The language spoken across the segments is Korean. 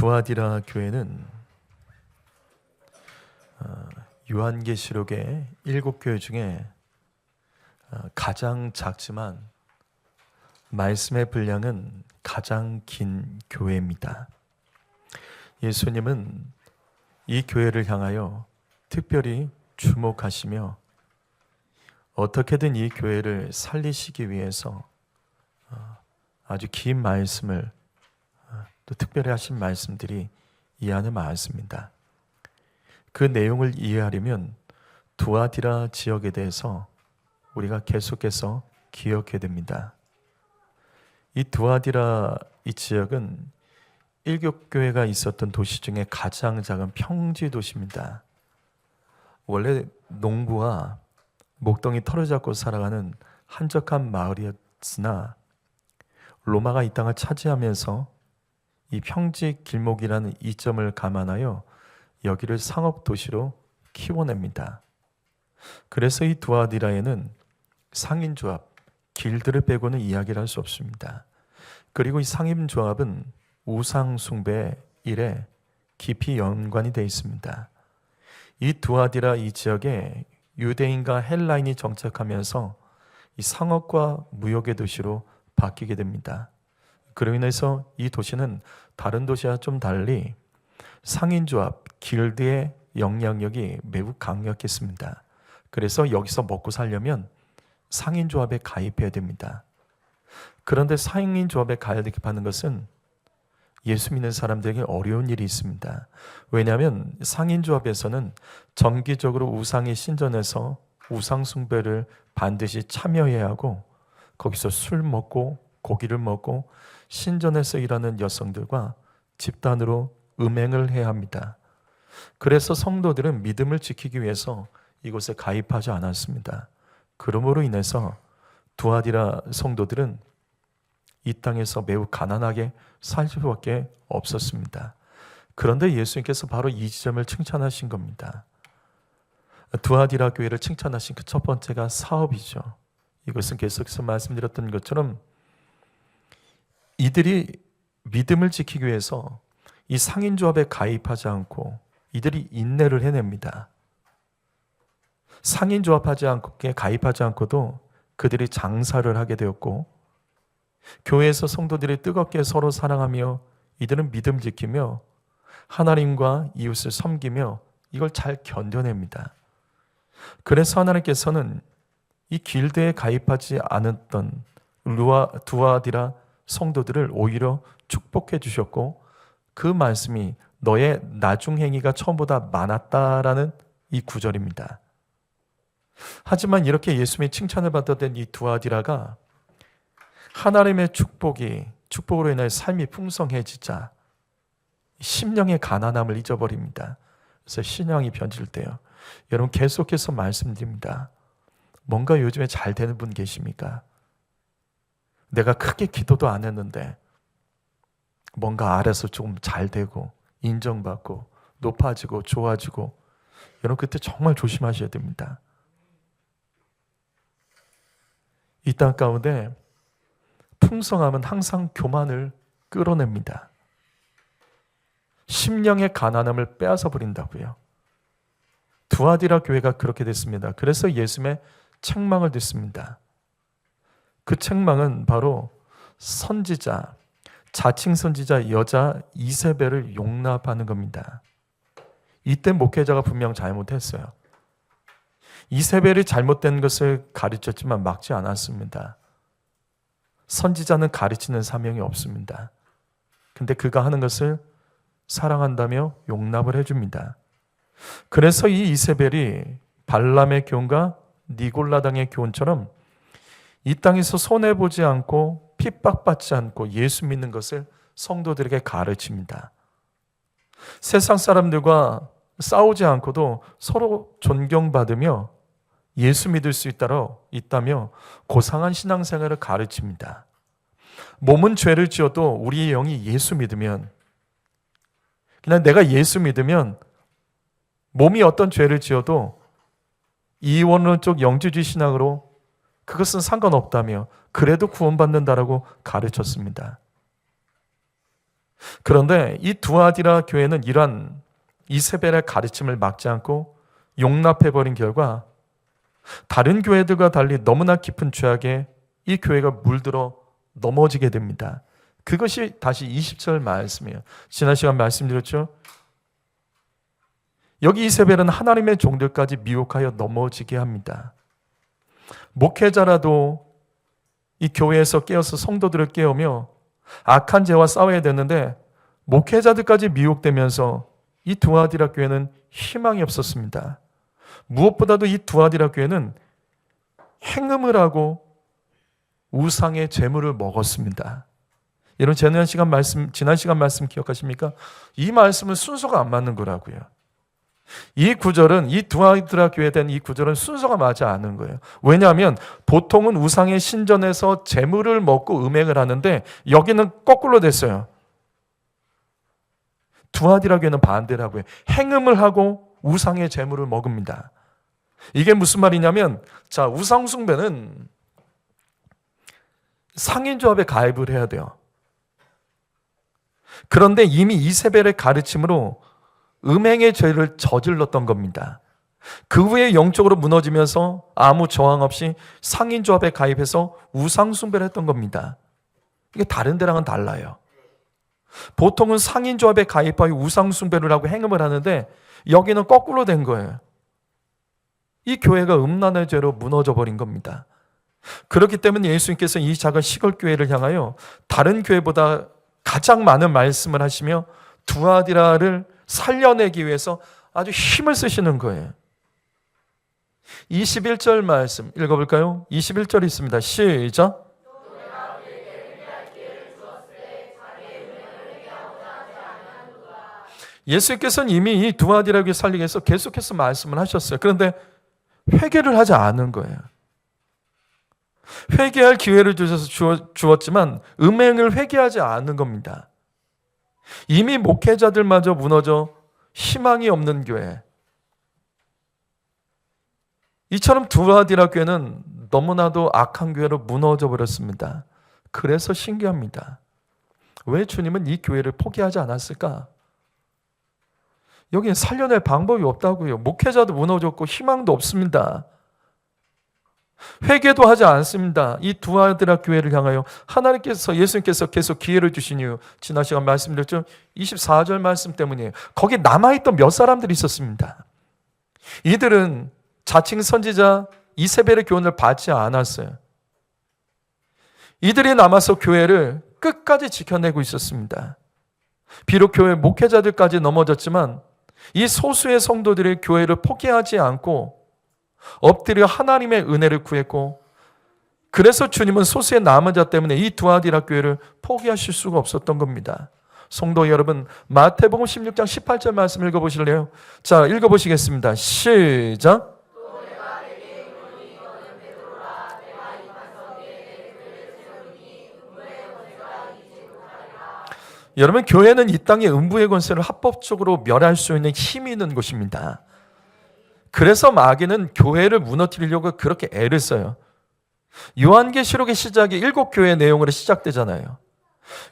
두아디라 교회는 요한계시록의 7교회 중에 가장 작지만 말씀의 분량은 가장 긴 교회입니다. 예수님은 이 교회를 향하여 특별히 주목하시며 어떻게든 이 교회를 살리시기 위해서 아주 긴 말씀을 또 특별히 하신 말씀들이 이 안에 많습니다. 그 내용을 이해하려면 두아디라 지역에 대해서 우리가 계속해서 기억해야 됩니다. 이 두아디라 이 지역은 일교교회가 있었던 도시 중에 가장 작은 평지 도시입니다. 원래 농부와 목동이 털을 잡고 살아가는 한적한 마을이었으나 로마가 이 땅을 차지하면서 이 평지 길목이라는 이점을 감안하여 여기를 상업도시로 키워냅니다. 그래서 이 두아디라에는 상인조합, 길드를 빼고는 이야기를 할 수 없습니다. 그리고 이 상인조합은 우상숭배 일에 깊이 연관이 되어 있습니다. 이 두아디라 이 지역에 유대인과 헬라인이 정착하면서 이 상업과 무역의 도시로 바뀌게 됩니다. 그로 인해서 이 도시는 다른 도시와 좀 달리 상인조합, 길드의 영향력이 매우 강력했습니다. 그래서 여기서 먹고 살려면 상인조합에 가입해야 됩니다. 그런데 상인조합에 가입하는 것은 예수 믿는 사람들에게 어려운 일이 있습니다. 왜냐하면 상인조합에서는 정기적으로 우상이 신전에서 우상 숭배를 반드시 참여해야 하고 거기서 술 먹고 고기를 먹고 신전에서 일하는 여성들과 집단으로 음행을 해야 합니다. 그래서 성도들은 믿음을 지키기 위해서 이곳에 가입하지 않았습니다. 그러므로 인해서 두아디라 성도들은 이 땅에서 매우 가난하게 살 수밖에 없었습니다. 그런데 예수님께서 바로 이 지점을 칭찬하신 겁니다. 두아디라 교회를 칭찬하신 그 첫 번째가 사업이죠. 이것은 계속해서 말씀드렸던 것처럼 이들이 믿음을 지키기 위해서 이 상인조합에 가입하지 않고 이들이 인내를 해냅니다. 상인조합하지 않고 가입하지 않고도 그들이 장사를 하게 되었고 교회에서 성도들이 뜨겁게 서로 사랑하며 이들은 믿음 지키며 하나님과 이웃을 섬기며 이걸 잘 견뎌냅니다. 그래서 하나님께서는 이 길드에 가입하지 않았던 두아디라 성도들을 오히려 축복해 주셨고 그 말씀이 너의 나중행위가 처음보다 많았다라는 이 구절입니다. 하지만 이렇게 예수님의 칭찬을 받았던 이 두아디라가 하나님의 축복으로 인해 삶이 풍성해지자 심령의 가난함을 잊어버립니다. 그래서 신앙이 변질 때요. 여러분 계속해서 말씀드립니다. 뭔가 요즘에 잘 되는 분 계십니까? 내가 크게 기도도 안 했는데 뭔가 아래서 조금 잘 되고 인정받고 높아지고 좋아지고 여러분 그때 정말 조심하셔야 됩니다. 이 땅 가운데 풍성함은 항상 교만을 끌어냅니다. 심령의 가난함을 빼앗아 버린다고요. 두아디라 교회가 그렇게 됐습니다. 그래서 예수님의 책망을 듣습니다. 그 책망은 바로 선지자, 자칭 선지자 여자 이세벨을 용납하는 겁니다. 이때 목회자가 분명 잘못했어요. 이세벨이 잘못된 것을 가르쳤지만 막지 않았습니다. 선지자는 가르치는 사명이 없습니다. 근데 그가 하는 것을 사랑한다며 용납을 해줍니다. 그래서 이 이세벨이 발람의 교훈과 니골라당의 교훈처럼 이 땅에서 손해보지 않고 핍박받지 않고 예수 믿는 것을 성도들에게 가르칩니다. 세상 사람들과 싸우지 않고도 서로 존경받으며 예수 믿을 수 있다며 고상한 신앙생활을 가르칩니다. 몸은 죄를 지어도 우리의 영이 예수 믿으면 그냥 내가 예수 믿으면 몸이 어떤 죄를 지어도 이원론적 영주주의 신앙으로 그것은 상관없다며 그래도 구원받는다라고 가르쳤습니다. 그런데 이 두아디라 교회는 이러한 이세벨의 가르침을 막지 않고 용납해버린 결과 다른 교회들과 달리 너무나 깊은 죄악에 이 교회가 물들어 넘어지게 됩니다. 그것이 다시 20절 말씀이에요. 지난 시간 말씀드렸죠? 여기 이세벨은 하나님의 종들까지 미혹하여 넘어지게 합니다. 목회자라도 이 교회에서 깨어서 성도들을 깨우며 악한 죄와 싸워야 되는데 목회자들까지 미혹되면서 이 두아디라 교회는 희망이 없었습니다. 무엇보다도 이 두아디라 교회는 행음을 하고 우상의 재물을 먹었습니다. 여러분 지난 시간 말씀 기억하십니까? 이 말씀은 순서가 안 맞는 거라고요. 이 구절은 이 두아디라 교회에 대한 이 구절은 순서가 맞지 않은 거예요. 왜냐하면 보통은 우상의 신전에서 재물을 먹고 음행을 하는데 여기는 거꾸로 됐어요. 두아디라 교회는 반대라고요. 행음을 하고 우상의 재물을 먹습니다. 이게 무슨 말이냐면 자, 우상 숭배는 상인조합에 가입을 해야 돼요. 그런데 이미 이세벨의 가르침으로 음행의 죄를 저질렀던 겁니다. 그 후에 영적으로 무너지면서 아무 저항 없이 상인조합에 가입해서 우상 숭배를 했던 겁니다. 이게 다른 데랑은 달라요. 보통은 상인조합에 가입하여 우상 숭배를 하고 행음을 하는데 여기는 거꾸로 된 거예요. 이 교회가 음란의 죄로 무너져 버린 겁니다. 그렇기 때문에 예수님께서 이 작은 시골 교회를 향하여 다른 교회보다 가장 많은 말씀을 하시며 두아디라를 살려내기 위해서 아주 힘을 쓰시는 거예요. 21절 말씀 읽어볼까요? 21절 있습니다. 시작. 예수께서는 이미 이 두아디라 교회 살리기 위해서 계속해서 말씀을 하셨어요. 그런데 회개를 하지 않은 거예요. 회개할 기회를 주었지만 음행을 회개하지 않는 겁니다. 이미 목회자들마저 무너져 희망이 없는 교회. 이처럼 두아디라 교회는 너무나도 악한 교회로 무너져 버렸습니다. 그래서 신기합니다. 왜 주님은 이 교회를 포기하지 않았을까? 여기는 살려낼 방법이 없다고요. 목회자도 무너졌고 희망도 없습니다. 회개도 하지 않습니다. 이 두아디라 교회를 향하여 예수님께서 계속 기회를 주신 이유, 지난 시간 말씀드렸죠? 24절 말씀 때문이에요. 거기 남아있던 몇 사람들이 있었습니다. 이들은 자칭 선지자 이세벨의 교훈을 받지 않았어요. 이들이 남아서 교회를 끝까지 지켜내고 있었습니다. 비록 교회 목회자들까지 넘어졌지만 이 소수의 성도들이 교회를 포기하지 않고 엎드려 하나님의 은혜를 구했고, 그래서 주님은 소수의 남은 자 때문에 이 두아디라 교회를 포기하실 수가 없었던 겁니다. 성도 여러분, 마태복음 16장 18절 말씀 읽어보실래요? 자, 읽어보시겠습니다. 시작. 여러분, 교회는 이 땅의 음부의 권세를 합법적으로 멸할 수 있는 힘이 있는 곳입니다. 그래서 마귀는 교회를 무너뜨리려고 그렇게 애를 써요. 요한계시록의 시작이 7교회의 내용으로 시작되잖아요.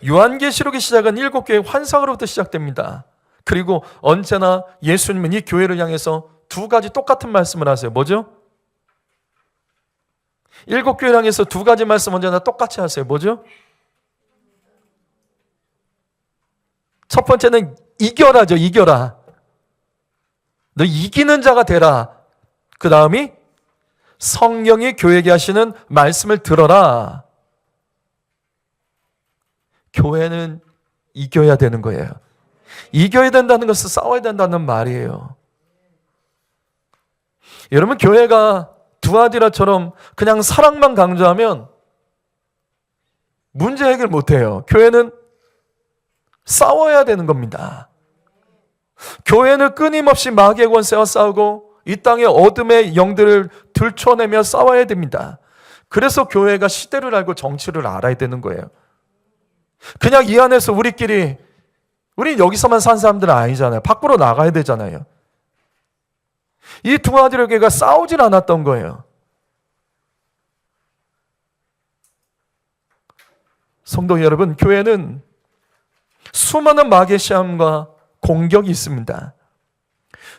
요한계시록의 시작은 7교회의 환상으로부터 시작됩니다. 그리고 언제나 예수님은 이 교회를 향해서 두 가지 똑같은 말씀을 하세요. 뭐죠? 7교회를 향해서 두 가지 말씀 언제나 똑같이 하세요. 뭐죠? 첫 번째는 이겨라죠. 이겨라. 너 이기는 자가 되라. 그 다음이 성령이 교회에게 하시는 말씀을 들어라. 교회는 이겨야 되는 거예요. 이겨야 된다는 것은 싸워야 된다는 말이에요. 여러분, 교회가 두아디라처럼 그냥 사랑만 강조하면 문제 해결 못해요. 교회는 싸워야 되는 겁니다. 교회는 끊임없이 마귀의 권세와 싸우고 이 땅의 어둠의 영들을 들춰내며 싸워야 됩니다. 그래서 교회가 시대를 알고 정치를 알아야 되는 거예요. 그냥 이 안에서 우리는 여기서만 산 사람들은 아니잖아요. 밖으로 나가야 되잖아요. 이 두아디라 교회가 싸우질 않았던 거예요. 성도 여러분, 교회는 수많은 마귀의 시험과 공격이 있습니다.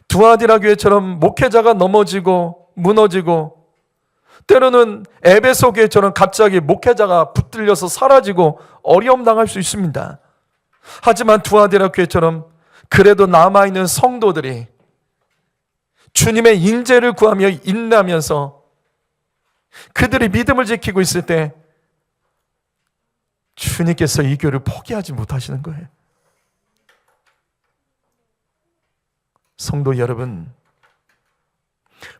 두아디라 교회처럼 목회자가 넘어지고 무너지고, 때로는 에베소 교회처럼 갑자기 목회자가 붙들려서 사라지고 어려움 당할 수 있습니다. 하지만 두아디라 교회처럼 그래도 남아있는 성도들이 주님의 인재를 구하며 인내하면서 그들이 믿음을 지키고 있을 때 주님께서 이 교회를 포기하지 못하시는 거예요. 성도 여러분,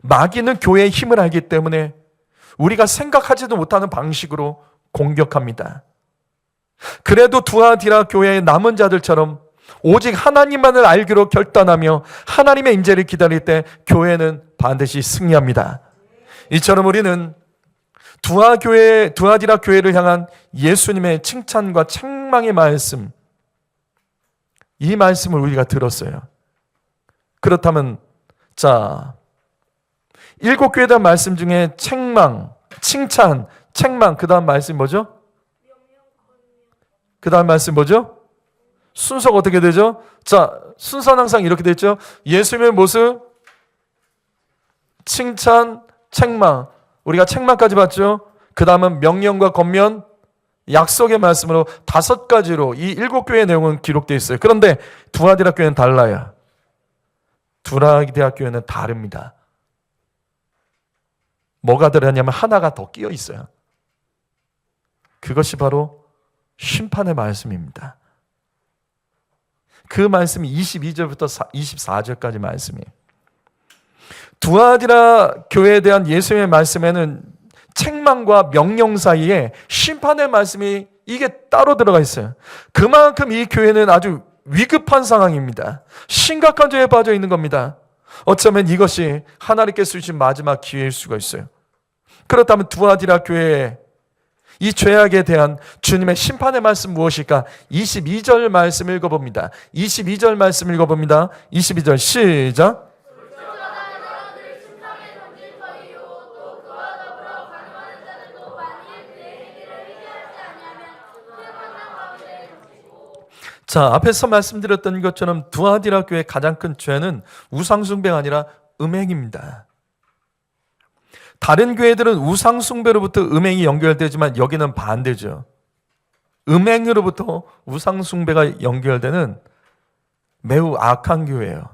마귀는 교회의 힘을 알기 때문에 우리가 생각하지도 못하는 방식으로 공격합니다. 그래도 두아디라 교회의 남은 자들처럼 오직 하나님만을 알기로 결단하며 하나님의 인재를 기다릴 때 교회는 반드시 승리합니다. 이처럼 우리는 두아디라 교회를 향한 예수님의 칭찬과 책망의 말씀, 이 말씀을 우리가 들었어요. 그렇다면 자, 7교회에 대한 말씀 중에 책망, 칭찬, 책망, 그 다음 말씀 뭐죠? 그 다음 말씀 뭐죠? 순서가 어떻게 되죠? 자, 순서는 항상 이렇게 되죠. 예수님의 모습, 칭찬, 책망. 우리가 책망까지 봤죠. 그 다음은 명령과 권면, 약속의 말씀으로 5가지로 이 7교회의 내용은 기록되어 있어요. 그런데 두아디라 교회는 달라요. 두아디라 교회는 다릅니다. 뭐가 들었냐면 하나가 더 끼어 있어요. 그것이 바로 심판의 말씀입니다. 그 말씀이 22절부터 24절까지 말씀이에요. 두아디라 교회에 대한 예수님의 말씀에는 책망과 명령 사이에 심판의 말씀이 이게 따로 들어가 있어요. 그만큼 이 교회는 아주 위급한 상황입니다. 심각한 죄에 빠져 있는 겁니다. 어쩌면 이것이 하나님께서 주신 마지막 기회일 수가 있어요. 그렇다면 두아디라 교회의 이 죄악에 대한 주님의 심판의 말씀 무엇일까? 22절 말씀 읽어봅니다. 22절 말씀 읽어봅니다. 22절 시작. 자, 앞에서 말씀드렸던 것처럼 두아디라 교회의 가장 큰 죄는 우상숭배가 아니라 음행입니다. 다른 교회들은 우상숭배로부터 음행이 연결되지만 여기는 반대죠. 음행으로부터 우상숭배가 연결되는 매우 악한 교회예요.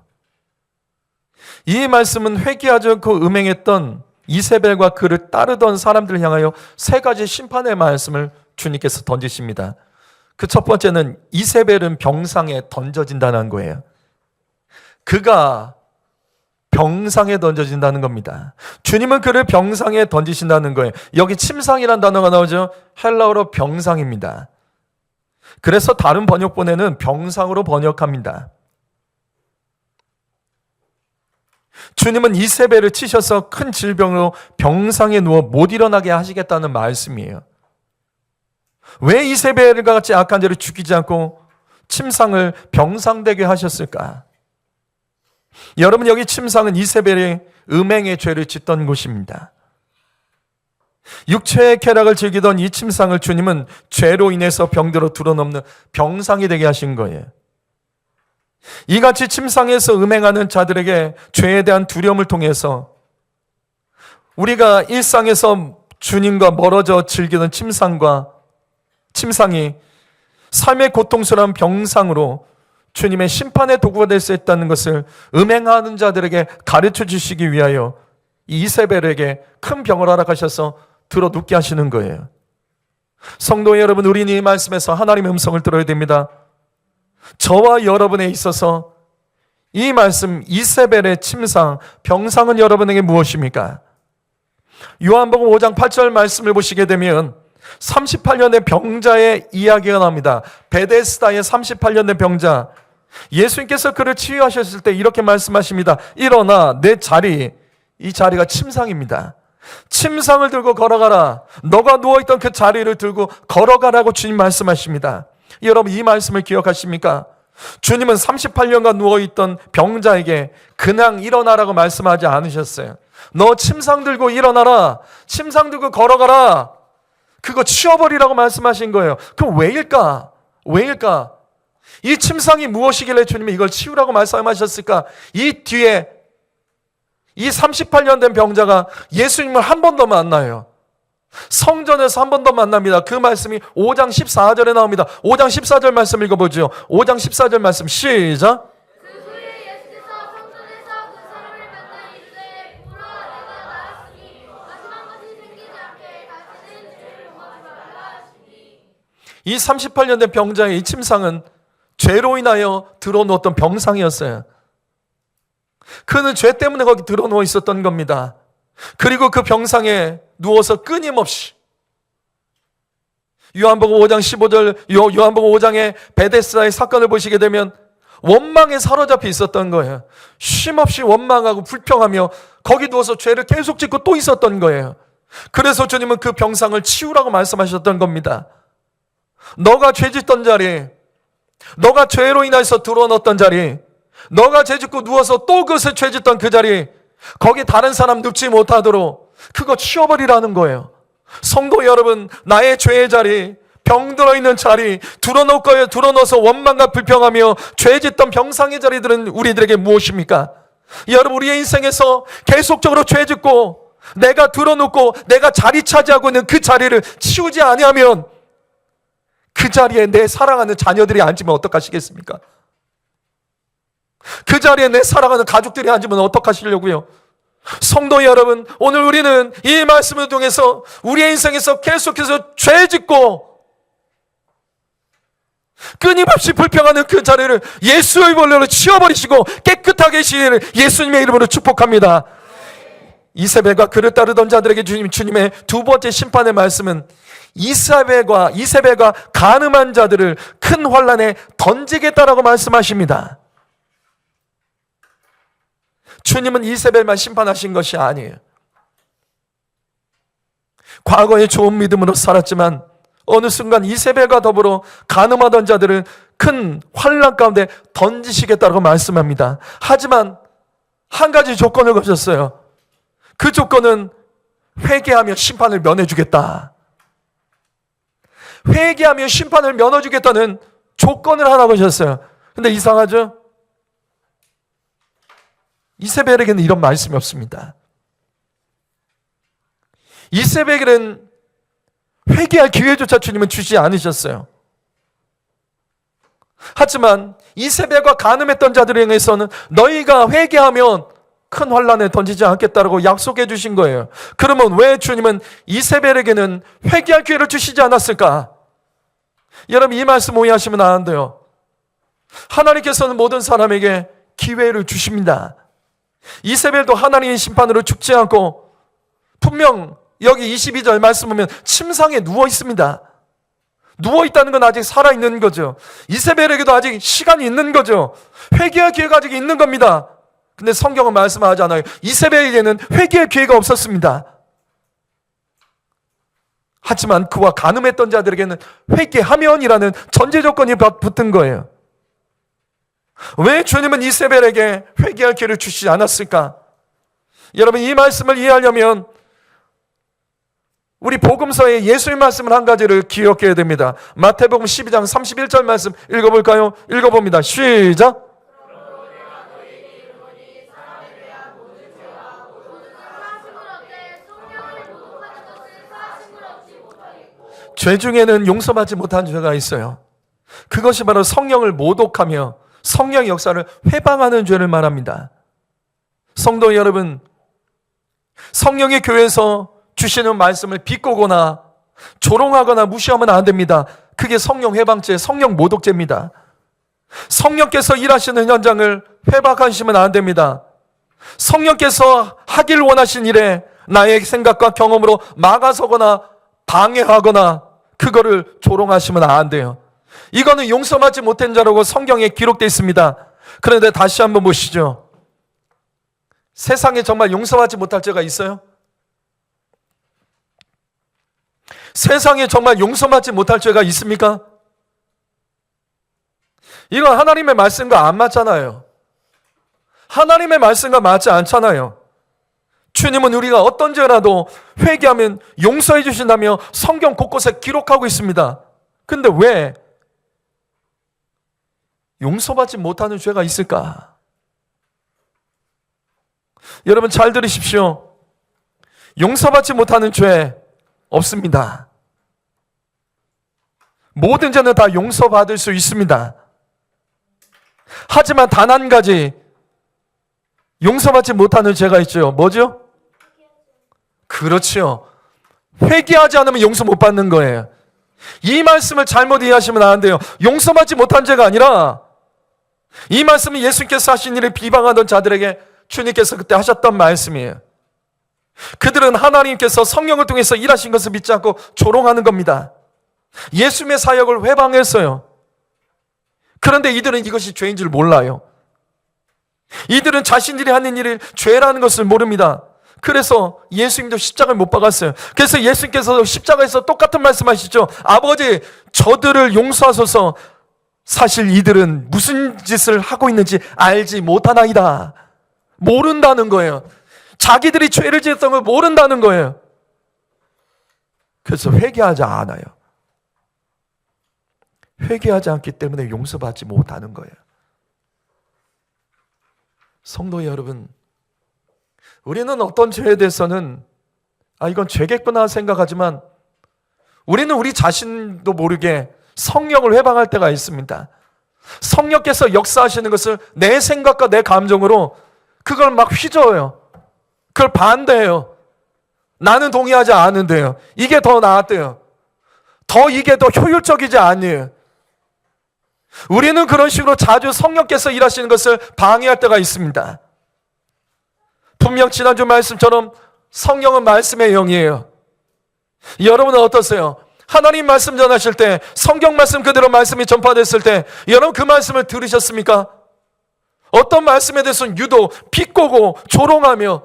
이 말씀은 회개하지 않고 음행했던 이세벨과 그를 따르던 사람들을 향하여 3가지 심판의 말씀을 주님께서 던지십니다. 그 첫 번째는 이세벨은 병상에 던져진다는 거예요. 그가 병상에 던져진다는 겁니다. 주님은 그를 병상에 던지신다는 거예요. 여기 침상이라는 단어가 나오죠. 헬라어로 병상입니다. 그래서 다른 번역본에는 병상으로 번역합니다. 주님은 이세벨을 치셔서 큰 질병으로 병상에 누워 못 일어나게 하시겠다는 말씀이에요. 왜 이세벨과 같이 악한 죄를 죽이지 않고 침상을 병상되게 하셨을까? 여러분, 여기 침상은 이세벨이 음행의 죄를 짓던 곳입니다. 육체의 쾌락을 즐기던 이 침상을 주님은 죄로 인해서 병들어 드러넘는 병상이 되게 하신 거예요. 이같이 침상에서 음행하는 자들에게 죄에 대한 두려움을 통해서 우리가 일상에서 주님과 멀어져 즐기는 침상이 삶의 고통스러운 병상으로 주님의 심판의 도구가 될 수 있다는 것을 음행하는 자들에게 가르쳐 주시기 위하여 이세벨에게 큰 병을 허락하셔서 들어 눕게 하시는 거예요. 성도 여러분, 우리는 이 말씀에서 하나님의 음성을 들어야 됩니다. 저와 여러분에 있어서 이 말씀, 이세벨의 침상, 병상은 여러분에게 무엇입니까? 요한복음 5장 8절 말씀을 보시게 되면 38년의 병자의 이야기가 나옵니다. 베데스다의 38년 된 병자. 예수님께서 그를 치유하셨을 때 이렇게 말씀하십니다. 일어나, 내 자리, 이 자리가 침상입니다. 침상을 들고 걸어가라. 너가 누워있던 그 자리를 들고 걸어가라고 주님 말씀하십니다. 여러분, 이 말씀을 기억하십니까? 주님은 38년간 누워있던 병자에게 그냥 일어나라고 말씀하지 않으셨어요. 너 침상 들고 일어나라. 침상 들고 걸어가라. 그거 치워버리라고 말씀하신 거예요. 그럼 왜일까? 이 침상이 무엇이길래 주님이 이걸 치우라고 말씀하셨을까? 이 뒤에 이 38년 된 병자가 예수님을 한 번 더 만나요. 성전에서 한 번 더 만납니다. 그 말씀이 5장 14절에 나옵니다. 5장 14절 말씀 읽어보죠. 5장 14절 말씀 시작. 그 후에 예수께서 성전에서 그 사람을 만나 이르되 보라 내가 나았으니 마지막 것이 생기지 않게 다시는 죄를 범하지 말라 하시니. 이 38년 된 병자의 이 침상은 죄로 인하여 들어누웠던 병상이었어요. 그는 죄 때문에 거기 들어누워 있었던 겁니다. 그리고 그 병상에 누워서 끊임없이 요한복음 5장 15절 요한복음 5장의 베데스다의 사건을 보시게 되면 원망에 사로잡혀 있었던 거예요. 쉼없이 원망하고 불평하며 거기 누워서 죄를 계속 짓고 또 있었던 거예요. 그래서 주님은 그 병상을 치우라고 말씀하셨던 겁니다. 너가 죄 짓던 자리, 너가 죄로 인해서 들어넣었던 자리, 너가 죄 짓고 누워서 또 그것을 죄 짓던 그 자리, 거기 다른 사람 눕지 못하도록 그거 치워버리라는 거예요. 성도 여러분, 나의 죄의 자리, 병 들어있는 자리, 들어넣어서 원망과 불평하며 죄 짓던 병상의 자리들은 우리들에게 무엇입니까? 여러분, 우리의 인생에서 계속적으로 죄 짓고 내가 들어놓고 내가 자리 차지하고 있는 그 자리를 치우지 아니하면 그 자리에 내 사랑하는 자녀들이 앉으면 어떡하시겠습니까? 그 자리에 내 사랑하는 가족들이 앉으면 어떡하시려고요? 성도 여러분, 오늘 우리는 이 말씀을 통해서 우리의 인생에서 계속해서 죄 짓고 끊임없이 불평하는 그 자리를 예수의 볼로 치워버리시고 깨끗하게 하시기를 예수님의 이름으로 축복합니다. 이세벨과 그를 따르던 자들에게 주님의 두 번째 심판의 말씀은 이세벨과 간음한 자들을 큰 환난에 던지겠다라고 말씀하십니다. 주님은 이세벨만 심판하신 것이 아니에요. 과거에 좋은 믿음으로 살았지만 어느 순간 이세벨과 더불어 간음하던 자들을 큰 환난 가운데 던지시겠다고 말씀합니다. 하지만 한 가지 조건을 거셨어요. 그 조건은 회개하며 심판을 면해주겠다. 회개하며 심판을 면해주겠다는 조건을 하나 거셨어요. 근데 이상하죠? 이세벨에게는 이런 말씀이 없습니다. 이세벨에게는 회개할 기회조차 주님은 주지 않으셨어요. 하지만 이세벨과 간음했던 자들에 의해서는 너희가 회개하면 큰 환난에 던지지 않겠다라고 약속해 주신 거예요. 그러면 왜 주님은 이세벨에게는 회개할 기회를 주시지 않았을까? 여러분, 이 말씀 오해하시면 안 돼요. 하나님께서는 모든 사람에게 기회를 주십니다. 이세벨도 하나님의 심판으로 죽지 않고 분명 여기 22절 말씀 보면 침상에 누워 있습니다. 누워 있다는 건 아직 살아 있는 거죠. 이세벨에게도 아직 시간이 있는 거죠. 회개할 기회가 아직 있는 겁니다. 근데 성경은 말씀하지 않아요. 이세벨에게는 회개할 기회가 없었습니다. 하지만 그와 간음했던 자들에게는 회개하면이라는 전제 조건이 붙은 거예요. 왜 주님은 이세벨에게 회개할 기회를 주시지 않았을까? 여러분, 이 말씀을 이해하려면 우리 복음서에 예수의 말씀을 한 가지를 기억해야 됩니다. 마태복음 12장 31절 말씀 읽어볼까요? 읽어봅니다. 시작. 죄 중에는 용서받지 못한 죄가 있어요. 그것이 바로 성령을 모독하며 성령의 역사를 회방하는 죄를 말합니다. 성도 여러분, 성령의 교회에서 주시는 말씀을 비꼬거나 조롱하거나 무시하면 안 됩니다. 그게 성령 회방죄, 성령 모독죄입니다. 성령께서 일하시는 현장을 회방하시면 안 됩니다. 성령께서 하길 원하신 일에 나의 생각과 경험으로 막아서거나 방해하거나 그거를 조롱하시면 안 돼요. 이거는 용서받지 못한 자라고 성경에 기록되어 있습니다. 그런데 다시 한번 보시죠. 세상에 정말 용서받지 못할 죄가 있어요? 세상에 정말 용서받지 못할 죄가 있습니까? 이건 하나님의 말씀과 안 맞잖아요. 하나님의 말씀과 맞지 않잖아요. 주님은 우리가 어떤 죄라도 회개하면 용서해 주신다며 성경 곳곳에 기록하고 있습니다. 근데 왜 용서받지 못하는 죄가 있을까? 여러분 잘 들으십시오. 용서받지 못하는 죄 없습니다. 모든 죄는 다 용서받을 수 있습니다. 하지만 단 한 가지 용서받지 못하는 죄가 있죠. 뭐죠? 그렇죠. 회개하지 않으면 용서 못 받는 거예요. 이 말씀을 잘못 이해하시면 안 돼요. 용서받지 못한 죄가 아니라 이 말씀은 예수님께서 하신 일을 비방하던 자들에게 주님께서 그때 하셨던 말씀이에요. 그들은 하나님께서 성령을 통해서 일하신 것을 믿지 않고 조롱하는 겁니다. 예수님의 사역을 회방했어요. 그런데 이들은 이것이 죄인 줄 몰라요. 이들은 자신들이 하는 일이 죄라는 것을 모릅니다. 그래서 예수님도 십자가를 못 박았어요. 그래서 예수님께서 십자가에서 똑같은 말씀하시죠. 아버지, 저들을 용서하소서. 사실 이들은 무슨 짓을 하고 있는지 알지 못하나이다. 모른다는 거예요. 자기들이 죄를 지었던 걸 모른다는 거예요. 그래서 회개하지 않아요. 회개하지 않기 때문에 용서받지 못하는 거예요. 성도 여러분, 우리는 어떤 죄에 대해서는 이건 죄겠구나 생각하지만 우리는 우리 자신도 모르게 성령을 회방할 때가 있습니다. 성령께서 역사하시는 것을 내 생각과 내 감정으로 그걸 막 휘저어요. 그걸 반대해요. 나는 동의하지 않은데요. 이게 더 나았대요. 이게 더 효율적이지 않아요. 우리는 그런 식으로 자주 성령께서 일하시는 것을 방해할 때가 있습니다. 분명 지난주 말씀처럼 성령은 말씀의 영이에요. 여러분은 어떠세요? 하나님 말씀 전하실 때, 성경 말씀 그대로 말씀이 전파됐을 때 여러분 그 말씀을 들으셨습니까? 어떤 말씀에 대해서는 유독 비꼬고 조롱하며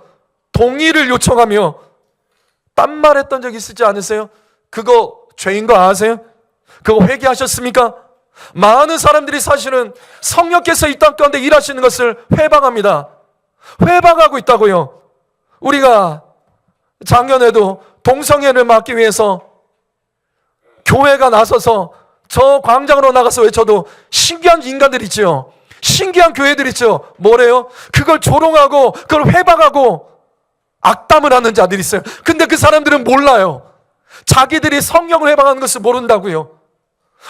동의를 요청하며 딴말했던 적 있으지 않으세요? 그거 죄인 거 아세요? 그거 회개하셨습니까? 많은 사람들이 사실은 성령께서 이 땅 가운데 일하시는 것을 회방합니다. 회방하고 있다고요. 우리가 작년에도 동성애를 막기 위해서 교회가 나서서 저 광장으로 나가서 외쳐도 신기한 인간들 있죠. 신기한 교회들 있죠. 뭐래요? 그걸 조롱하고 그걸 회방하고 악담을 하는 자들이 있어요. 근데 그 사람들은 몰라요. 자기들이 성령을 회방하는 것을 모른다고요.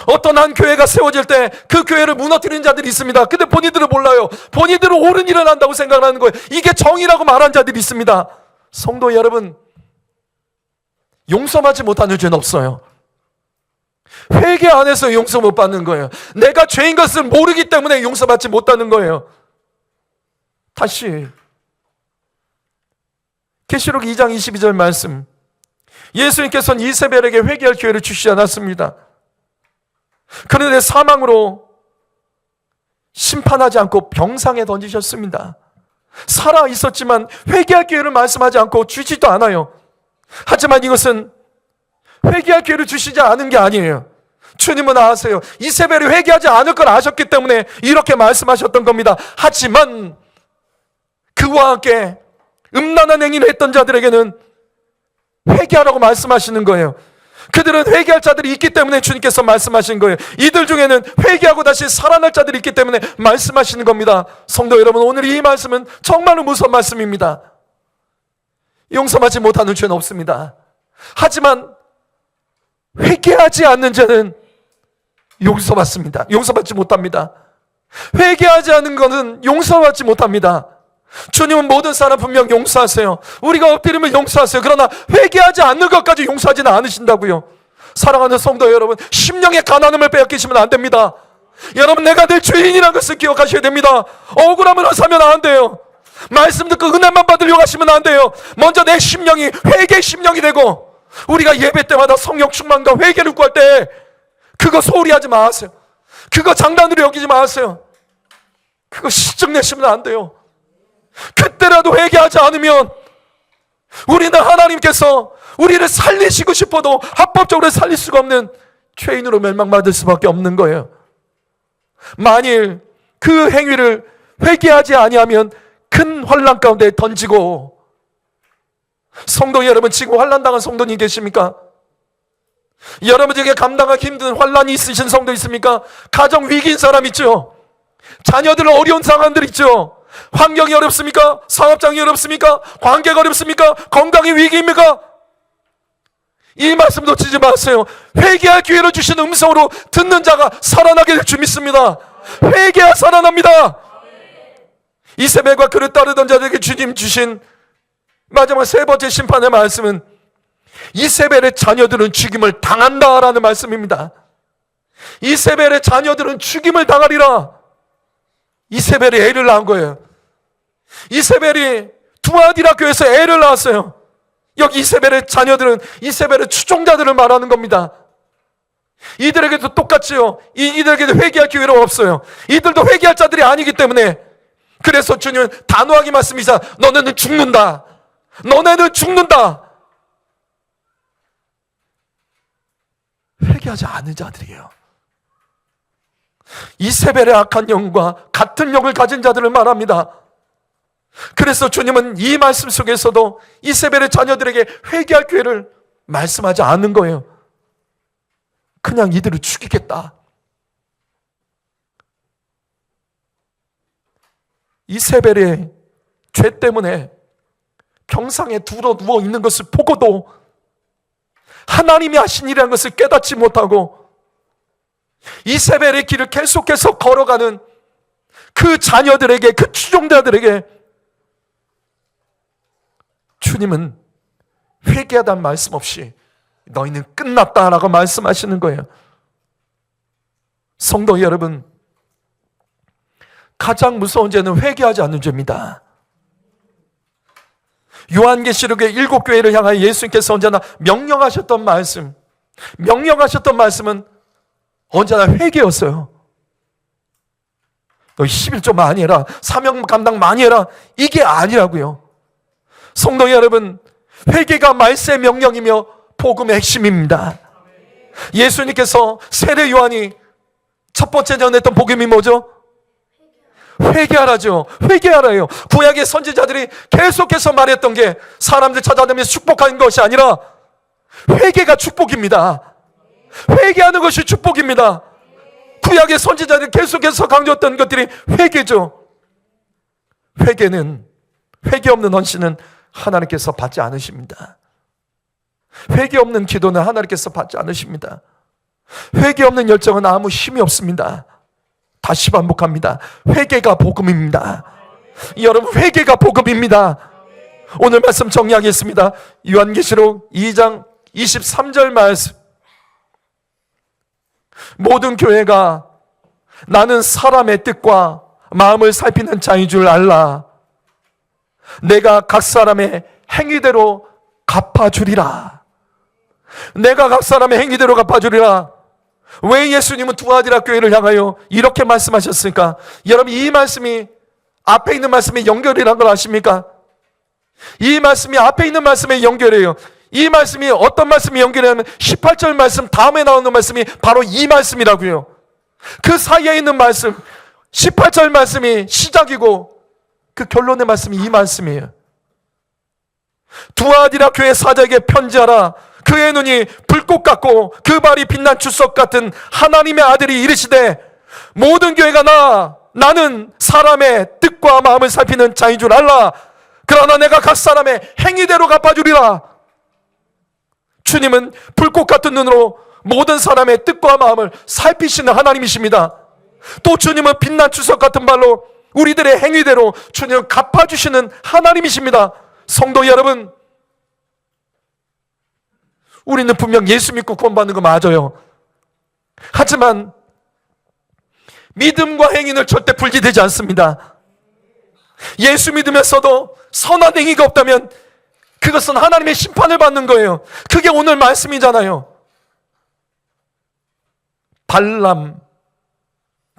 어떤 한 교회가 세워질 때 그 교회를 무너뜨리는 자들이 있습니다. 근데 본인들은 몰라요. 본인들은 옳은 일을 한다고 생각하는 거예요. 이게 정의라고 말한 자들이 있습니다. 성도 여러분, 용서받지 못하는 죄는 없어요. 회개 안 해서 용서 못 받는 거예요. 내가 죄인 것을 모르기 때문에 용서받지 못하는 거예요. 다시 계시록 2장 22절 말씀, 예수님께서는 이세벨에게 회개할 기회를 주시지 않았습니다. 그런데 사망으로 심판하지 않고 병상에 던지셨습니다. 살아 있었지만 회개할 기회를 말씀하지 않고 주지도 않아요. 하지만 이것은 회개할 기회를 주시지 않은 게 아니에요. 주님은 아세요. 이세벨이 회개하지 않을 걸 아셨기 때문에 이렇게 말씀하셨던 겁니다. 하지만 그와 함께 음란한 행위를 했던 자들에게는 회개하라고 말씀하시는 거예요. 그들은 회개할 자들이 있기 때문에 주님께서 말씀하신 거예요. 이들 중에는 회개하고 다시 살아날 자들이 있기 때문에 말씀하시는 겁니다. 성도 여러분, 오늘 이 말씀은 정말로 무서운 말씀입니다. 용서받지 못하는 죄는 없습니다. 하지만 회개하지 않는 죄는 용서받습니다. 용서받지 못합니다. 회개하지 않는 것은 용서받지 못합니다. 주님은 모든 사람 분명 용서하세요. 우리가 엎드리면 용서하세요. 그러나 회개하지 않는 것까지 용서하지는 않으신다고요. 사랑하는 성도 여러분, 심령의 가난함을 빼앗기시면 안 됩니다. 여러분, 내가 내 죄인이라는 것을 기억하셔야 됩니다. 억울함을 사면 안 돼요. 말씀 듣고 은혜만 받으려고 하시면 안 돼요. 먼저 내 심령이 회개 심령이 되고, 우리가 예배 때마다 성령 충만과 회개를 구할 때 그거 소홀히 하지 마세요. 그거 장난으로 여기지 마세요. 그거 시정 내시면 안 돼요. 그때라도 회개하지 않으면 우리는 하나님께서 우리를 살리시고 싶어도 합법적으로 살릴 수가 없는 죄인으로 멸망받을 수밖에 없는 거예요. 만일 그 행위를 회개하지 아니하면 큰 환난 가운데 던지고, 성도 여러분, 지금 환난당한 성도님 계십니까? 여러분에게 감당하기 힘든 환난이 있으신 성도 있습니까? 가정 위기인 사람 있죠? 자녀들 어려운 상황들 있죠. 환경이 어렵습니까? 사업장이 어렵습니까? 관계가 어렵습니까? 건강이 위기입니까? 이 말씀 놓치지 마세요. 회개할 기회를 주신 음성으로 듣는 자가 살아나게 될 줄 믿습니다. 회개야 살아납니다. 이세벨과 그를 따르던 자들에게 주님 주신 마지막 세 번째 심판의 말씀은 이세벨의 자녀들은 죽임을 당한다라는 말씀입니다. 이세벨의 자녀들은 죽임을 당하리라. 이세벨이 애를 낳은 거예요. 이세벨이 두아디라 교회에서 애를 낳았어요. 여기 이세벨의 자녀들은 이세벨의 추종자들을 말하는 겁니다. 이들에게도 똑같지요. 이들에게도 회개할 기회가 없어요. 이들도 회개할 자들이 아니기 때문에, 그래서 주님은 단호하게 말씀이사 너네는 죽는다. 너네는 죽는다. 회개하지 않은 자들이에요. 이세벨의 악한 영과 같은 영을 가진 자들을 말합니다. 그래서 주님은 이 말씀 속에서도 이세벨의 자녀들에게 회개할 기회를 말씀하지 않는 거예요. 그냥 이들을 죽이겠다. 이세벨의 죄 때문에 평상에 누워 있는 것을 보고도 하나님이 하신 일이라는 것을 깨닫지 못하고 이세벨의 길을 계속해서 걸어가는 그 자녀들에게, 그 추종자들에게 주님은 회개하다는 말씀 없이 너희는 끝났다라고 말씀하시는 거예요. 성도 여러분, 가장 무서운 죄는 회개하지 않는 죄입니다. 요한계시록의 7교회를 향하여 예수님께서 언제나 명령하셨던 말씀은 언제나 회개였어요. 너 11조 많이 해라, 사명 감당 많이 해라, 이게 아니라고요. 성도 여러분, 회개가 말세의 명령이며 복음의 핵심입니다. 예수님께서 세례 요한이 첫 번째 전했던 복음이 뭐죠? 회개하라죠. 회개하라요. 구약의 선지자들이 계속해서 말했던 게 사람들 찾아다니면서 축복하는 것이 아니라 회개가 축복입니다. 회개하는 것이 축복입니다. 구약의 선지자들이 계속해서 강조했던 것들이 회개죠. 회개 없는 헌신은 하나님께서 받지 않으십니다. 회개 없는 기도는 하나님께서 받지 않으십니다. 회개 없는 열정은 아무 힘이 없습니다. 다시 반복합니다. 회개가 복음입니다. 여러분, 회개가 복음입니다. 오늘 말씀 정리하겠습니다. 요한계시록 2장 23절 말씀. 모든 교회가 나는 사람의 뜻과 마음을 살피는 자인 줄 알라. 내가 각 사람의 행위대로 갚아주리라. 내가 각 사람의 행위대로 갚아주리라. 왜 예수님은 두아디라 교회를 향하여 이렇게 말씀하셨을까? 여러분, 이 말씀이 앞에 있는 말씀에 연결이라는 걸 아십니까? 이 말씀이 앞에 있는 말씀에 연결해요. 이 말씀이 어떤 말씀이 연결하냐면 18절 말씀 다음에 나오는 말씀이 바로 이 말씀이라고요. 그 사이에 있는 말씀, 18절 말씀이 시작이고 그 결론의 말씀이 이 말씀이에요. 두아디라 교회 사자에게 편지하라. 그의 눈이 불꽃 같고 그 발이 빛난 주석 같은 하나님의 아들이 이르시되 모든 교회가 나는 사람의 뜻과 마음을 살피는 자인 줄 알라. 그러나 내가 각 사람의 행위대로 갚아주리라. 주님은 불꽃 같은 눈으로 모든 사람의 뜻과 마음을 살피시는 하나님이십니다. 또 주님은 빛난 주석 같은 발로 우리들의 행위대로 주님은 갚아주시는 하나님이십니다. 성도 여러분, 우리는 분명 예수 믿고 구원받는 거 맞아요. 하지만 믿음과 행위는 절대 분리되지 않습니다. 예수 믿으면서도 선한 행위가 없다면 그것은 하나님의 심판을 받는 거예요. 그게 오늘 말씀이잖아요. 발람,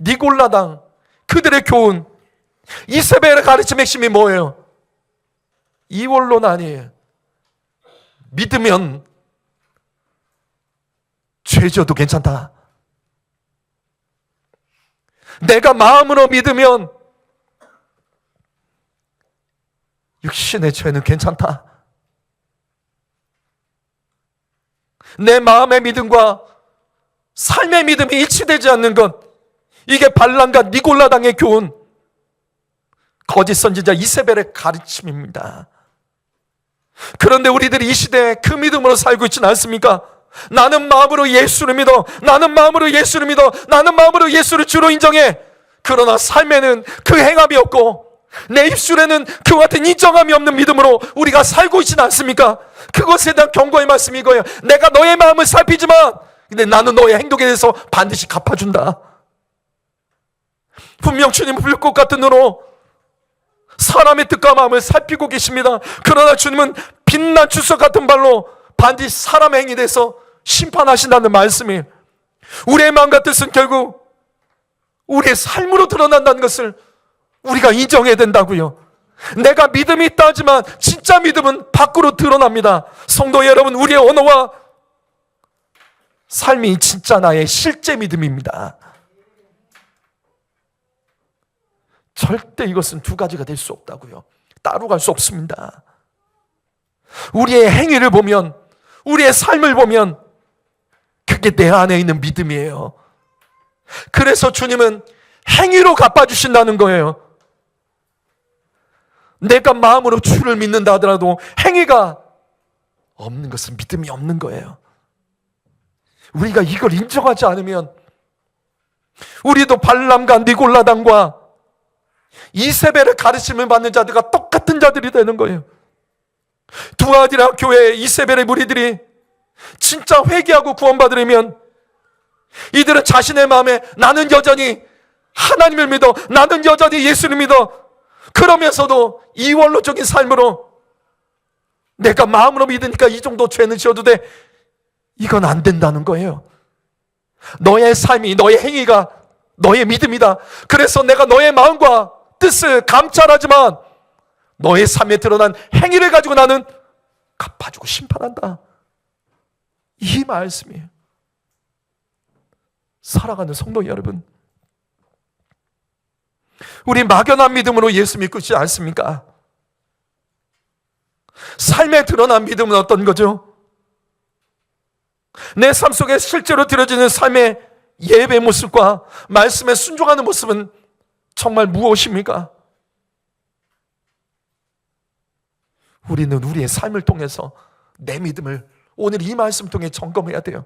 니골라당, 그들의 교훈, 이세벨의 가르침 핵심이 뭐예요? 이원론 아니에요. 믿으면 죄져도 괜찮다. 내가 마음으로 믿으면 육신의 죄는 괜찮다. 내 마음의 믿음과 삶의 믿음이 일치되지 않는 것, 이게 발람과 니골라당의 교훈, 거짓 선지자 이세벨의 가르침입니다. 그런데 우리들이 이 시대에 그 믿음으로 살고 있지는 않습니까? 나는 마음으로 예수를 믿어, 나는 마음으로 예수를 믿어, 나는 마음으로 예수를 주로 인정해. 그러나 삶에는 그 행함이 없고 내 입술에는 그와 같은 인정함이 없는 믿음으로 우리가 살고 있지는 않습니까? 그것에 대한 경고의 말씀이 이거예요. 내가 너의 마음을 살피지만 근데 나는 너의 행동에 대해서 반드시 갚아준다. 분명 주님은 불꽃 같은 눈으로 사람의 뜻과 마음을 살피고 계십니다. 그러나 주님은 빛난 주석 같은 발로 반드시 사람의 행위에 대해서 심판하신다는 말씀이, 우리의 마음과 뜻은 결국 우리의 삶으로 드러난다는 것을 우리가 인정해야 된다고요. 내가 믿음이 있다 하지만 진짜 믿음은 밖으로 드러납니다. 성도 여러분, 우리의 언어와 삶이 진짜 나의 실제 믿음입니다. 절대 이것은 두 가지가 될 수 없다고요. 따로 갈 수 없습니다. 우리의 행위를 보면, 우리의 삶을 보면 그게 내 안에 있는 믿음이에요. 그래서 주님은 행위로 갚아주신다는 거예요. 내가 마음으로 주를 믿는다 하더라도 행위가 없는 것은 믿음이 없는 거예요. 우리가 이걸 인정하지 않으면 우리도 발람과 니골라당과 이세벨의 가르침을 받는 자들과 똑같은 자들이 되는 거예요. 두아디라 교회 이세벨의 무리들이 진짜 회개하고 구원받으려면 이들은 자신의 마음에 나는 여전히 하나님을 믿어, 나는 여전히 예수를 믿어, 그러면서도 이원론적인 삶으로 내가 마음으로 믿으니까 이 정도 죄는 지어도 돼, 이건 안 된다는 거예요. 너의 삶이, 너의 행위가 너의 믿음이다. 그래서 내가 너의 마음과 뜻을 감찰하지만 너의 삶에 드러난 행위를 가지고 나는 갚아주고 심판한다. 이 말씀이에요. 살아가는 성도 여러분, 우리 막연한 믿음으로 예수 믿고 있지 않습니까? 삶에 드러난 믿음은 어떤 거죠? 내 삶 속에 실제로 드려지는 삶의 예배 모습과 말씀에 순종하는 모습은 정말 무엇입니까? 우리는 우리의 삶을 통해서 내 믿음을 오늘 이 말씀 통해 점검해야 돼요.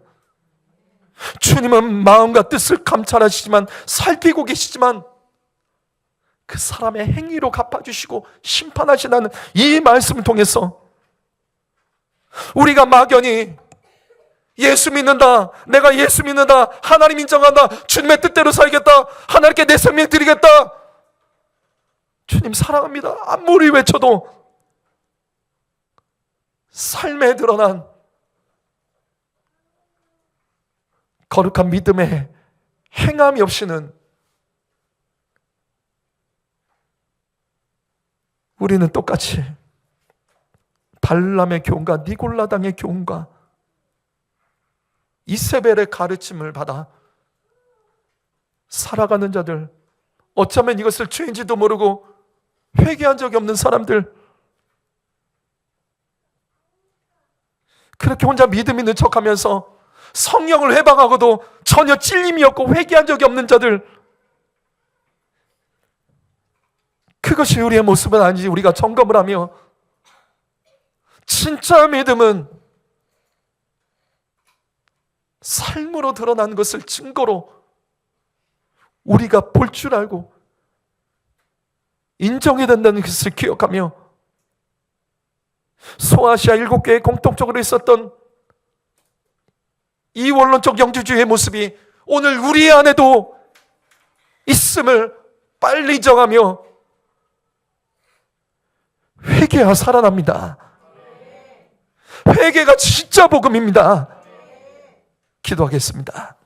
주님은 마음과 뜻을 감찰하시지만, 살피고 계시지만 그 사람의 행위로 갚아주시고 심판하시다는 이 말씀을 통해서 우리가 막연히 예수 믿는다, 내가 예수 믿는다, 하나님 인정한다, 주님의 뜻대로 살겠다, 하나님께 내 생명 드리겠다, 주님 사랑합니다 아무리 외쳐도 삶에 드러난 거룩한 믿음의 행함이 없이는 우리는 똑같이 발람의 교훈과 니골라당의 교훈과 이세벨의 가르침을 받아 살아가는 자들, 어쩌면 이것을 죄인지도 모르고 회개한 적이 없는 사람들, 그렇게 혼자 믿음 있는 척하면서 성령을 회방하고도 전혀 찔림이 없고 회개한 적이 없는 자들, 그것이 우리의 모습은 아닌지 우리가 점검을 하며, 진짜 믿음은 삶으로 드러난 것을 증거로 우리가 볼 줄 알고 인정해야 된다는 것을 기억하며, 소아시아 7교회에 공통적으로 있었던 이 원론적 영주주의의 모습이 오늘 우리 안에도 있음을 빨리 정하며 회개가 살아납니다. 회개가 진짜 복음입니다. 기도하겠습니다.